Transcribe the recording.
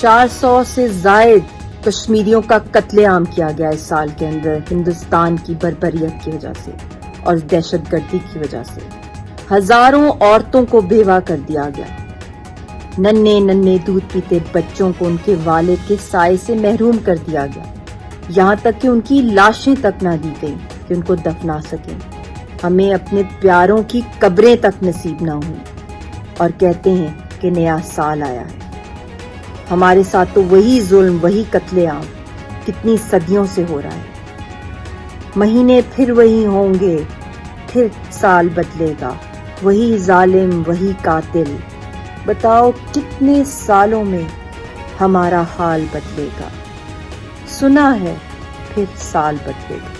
400 سے زائد کشمیریوں کا قتل عام کیا گیا اس سال کے اندر ہندوستان کی بربریت کی وجہ سے اور دہشت گردی کی وجہ سے. ہزاروں عورتوں کو بیوہ کر دیا گیا. ننھے ننھے دودھ پیتے بچوں کو ان کے والد کے سائے سے محروم کر دیا گیا. یہاں تک کہ ان کی لاشیں تک نہ دی گئیں کہ ان کو دفنا سکیں. ہمیں اپنے پیاروں کی قبریں تک نصیب نہ ہوئیں اور کہتے ہیں کہ نیا سال آیا ہے. ہمارے ساتھ تو وہی ظلم، وہی قتل عام کتنی صدیوں سے ہو رہا ہے. مہینے پھر وہی ہوں گے، پھر سال بدلے گا. وہی ظالم، وہی قاتل. بتاؤ کتنے سالوں میں ہمارا حال بدلے گا. سنا ہے پھر سال بدلے گا.